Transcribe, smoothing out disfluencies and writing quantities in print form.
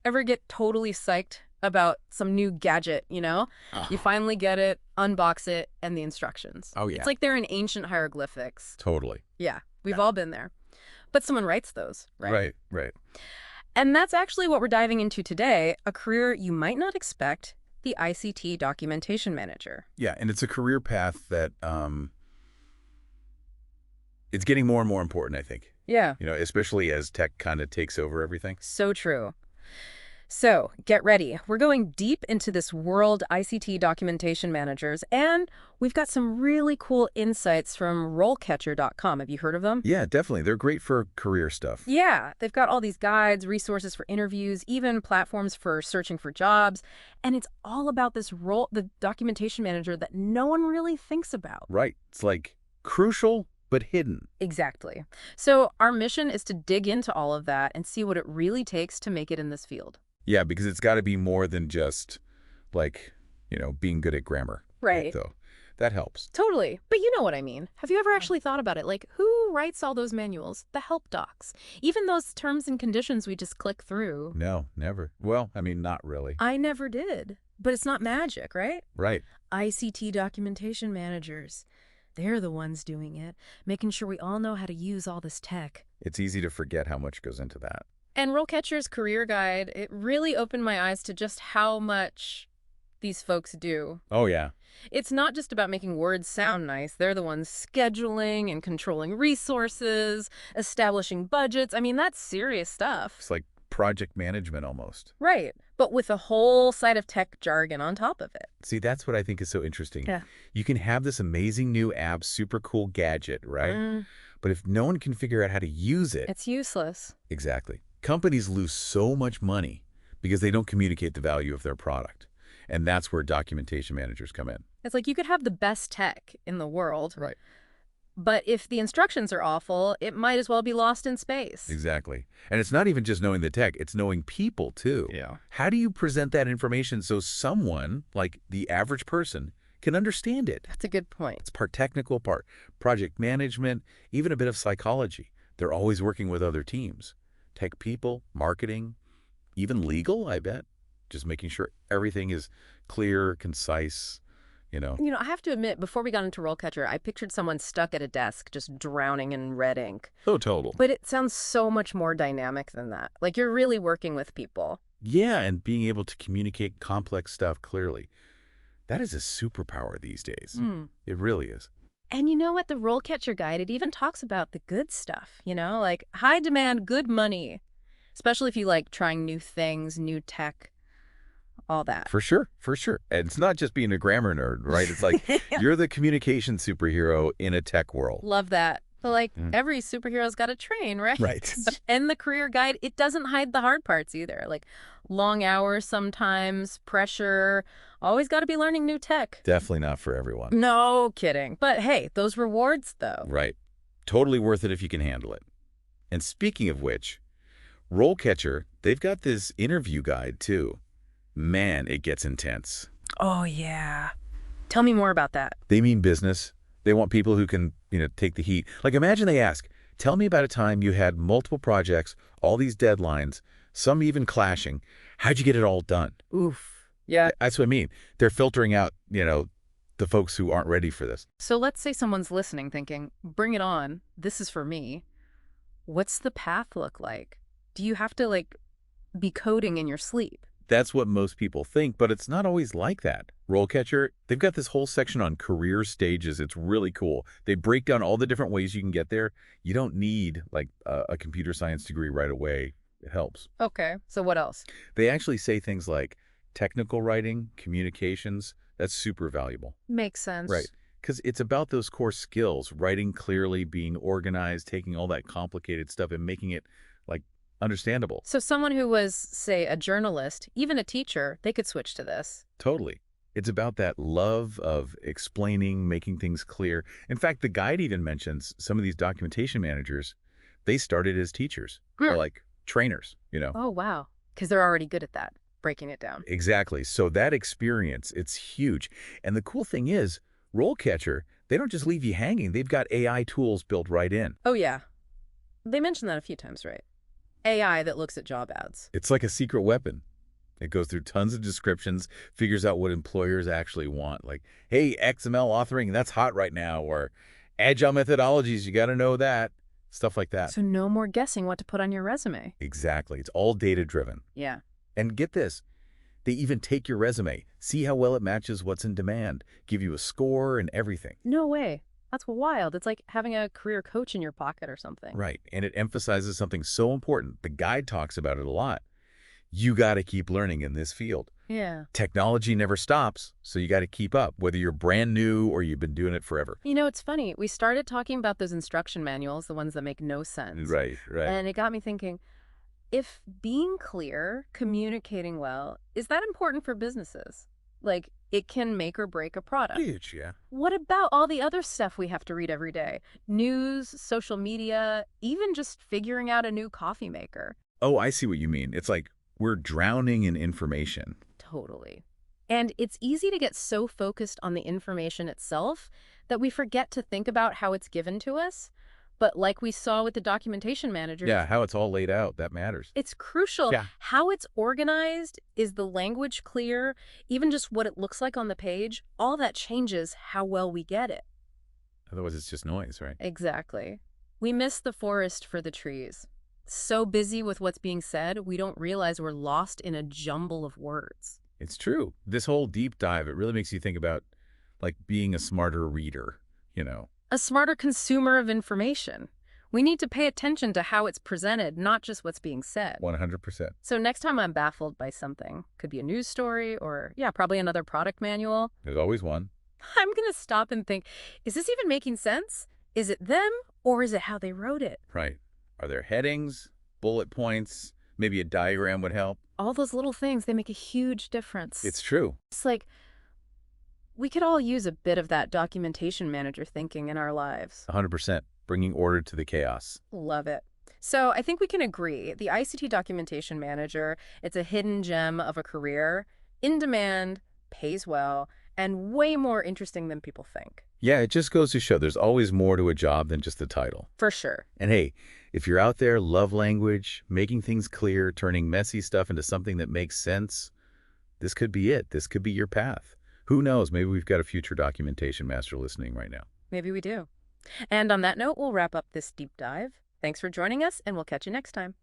Ever get totally psyched about some new gadget, You Oh, finally get it, unbox it, and the instructions. oh It's yeah, like they're in ancient hieroglyphics. totally. Yeah, we've Yeah. all been there. But someone writes those, right? Right, right. And that's actually what we're diving into today, a career you might not expect, the ICT Documentation Manager. Yeah, and it's a career path that it's getting more and more important, I think. Yeah. Especially as tech kind of takes over everything. So true. So, get ready. We're going deep into this world ICT documentation managers, and we've got some really cool insights from RoleCatcher.com. Have you heard of them? Yeah, definitely. They're great for career stuff. Yeah, they've got all these guides, resources for interviews, even platforms for searching for jobs, and it's all about this role, the documentation manager that no one really thinks about. Right. It's like crucial but hidden. Exactly. So, our mission is to dig into all of that and see what it really takes to make it in this field. Yeah, because it's got to be more than just like, being good at grammar. Right. Though. That helps. Totally. But you know what I mean. Have you ever actually thought about it? Like, who writes all those manuals? The help docs. Even those terms and conditions we just click through. No, never. Well, I mean, not really. I never did. But it's not magic, right? Right. ICT Documentation Managers. They're the ones doing it, making sure we all know how to use all this tech. It's easy to forget how much goes into that. And RoleCatcher's career guide, it really opened my eyes to just how much these folks do. Oh, yeah. It's not just about making words sound nice. They're the ones scheduling and controlling resources, establishing budgets. I mean, that's serious stuff. It's like project management almost. Right. But with a whole side of tech jargon on top of it. See, that's what I think is so interesting. Yeah. You can have this amazing new app, super cool gadget, right? Mm, But if no one can figure out how to use it, it's useless. exactly. Companies lose so much money because they don't communicate the value of their product. And that's where documentation managers come in. It's like you could have the best tech in the world, Right. but if the instructions are awful, it might as well be lost in space. Exactly. And it's not even just knowing the tech, it's knowing people too. Yeah. How do you present that information so someone, like the average person, can understand it? That's a good point. It's part technical, part project management, even a bit of psychology. They're always working with other teams. Tech people, marketing, even legal, I bet. Just making sure everything is clear, concise, I have to admit, before we got into RoleCatcher, I pictured someone stuck at a desk just drowning in red ink. Oh, total. But it sounds so much more dynamic than that. Like you're really working with people. Yeah, and being able to communicate complex stuff clearly. That is a superpower these days. Mm. It really is. And you know what? The RoleCatcher guide, it even talks about the good stuff, like high demand, good money. Especially if you like trying new things, new tech, all that. For sure, for sure. And it's not just being a grammar nerd, right? It's like you're the communication superhero in a tech world. Love that. But like Mm. every superhero's got a train, right? Right. And the career guide, it doesn't hide the hard parts either. Like long hours sometimes, pressure, always got to be learning new tech. Definitely not for everyone. No kidding. But hey, those rewards though. Right. Totally worth it if you can handle it. And speaking of which, RoleCatcher, they've got this interview guide too. Man, it gets intense. Oh, yeah. Tell me more about that. They mean business. They want people who can, take the heat. Like imagine they ask, tell me about a time you had multiple projects, all these deadlines, some even clashing. How'd you get it all done? Oof. Yeah. That's what I mean. They're filtering out, the folks who aren't ready for this. So let's say someone's listening thinking, bring it on. This is for me. What's the path look like? Do you have to be coding in your sleep? That's what most people think, but it's not always like that. RoleCatcher, they've got this whole section on career stages. It's really cool. They break down all the different ways you can get there. You don't need a computer science degree right away. It helps. Okay. So what else? They actually say things like technical writing, communications. That's super valuable. Makes sense. Right. Because it's about those core skills, writing clearly, being organized, taking all that complicated stuff and making it understandable. So someone who was, say, a journalist, even a teacher, they could switch to this. Totally. It's about that love of explaining, making things clear. In fact, the guide even mentions some of these documentation managers, they started as teachers or like trainers, Oh, wow. Because they're already good at that, breaking it down. Exactly. So that experience, it's huge. And the cool thing is, RoleCatcher, they don't just leave you hanging. They've got AI tools built right in. Oh, yeah. They mentioned that a few times, right? AI that looks at job ads. It's like a secret weapon. It goes through tons of descriptions, figures out what employers actually want. Like, hey, XML authoring, that's hot right now. Or agile methodologies, you got to know that. Stuff like that. So no more guessing what to put on your resume. Exactly. It's all data-driven. Yeah. And get this, they even take your resume, see how well it matches what's in demand, give you a score and everything. No way. That's wild. It's like having a career coach in your pocket or something. Right. And it emphasizes something so important. The guide talks about it a lot. You got to keep learning in this field. Yeah. Technology never stops, so you got to keep up, whether you're brand new or you've been doing it forever. You know, it's funny. We started talking about those instruction manuals, the ones that make no sense. Right, right. And it got me thinking, if being clear, communicating well, is that important for businesses? Like, it can make or break a product. Huge, yeah. What about all the other stuff we have to read every day? News, social media, even just figuring out a new coffee maker. Oh, I see what you mean. It's like we're drowning in information. Totally. And it's easy to get so focused on the information itself that we forget to think about how it's given to us. But like we saw with the documentation managers, Yeah, how it's all laid out, that matters. it's crucial. Yeah. How it's organized, is the language clear, even just what it looks like on the page, all that changes how well we get it. Otherwise, it's just noise, right? Exactly. We miss the forest for the trees. So busy with what's being said, we don't realize we're lost in a jumble of words. It's true. This whole deep dive, it really makes you think about, like, being a smarter reader, you know? A smarter consumer of information. We need to pay attention to how it's presented, not just what's being said. 100%. So next time I'm baffled by something, could be a news story or, yeah, probably another product manual, There's always one. I'm going to stop and think, is this even making sense? Is it them or is it how they wrote it? Right. Are there headings, bullet points, maybe a diagram would help? All those little things, they make a huge difference. It's true. It's like we could all use a bit of that documentation manager thinking in our lives. 100%. Bringing order to the chaos. Love it. So I think we can agree the ICT Documentation Manager, it's a hidden gem of a career, in demand, pays well, and way more interesting than people think. Yeah, it just goes to show there's always more to a job than just the title. For sure. And hey, if you're out there, love language, making things clear, turning messy stuff into something that makes sense, this could be it. This could be your path. Who knows? Maybe we've got a future documentation master listening right now. Maybe we do. And on that note, we'll wrap up this deep dive. Thanks for joining us, and we'll catch you next time.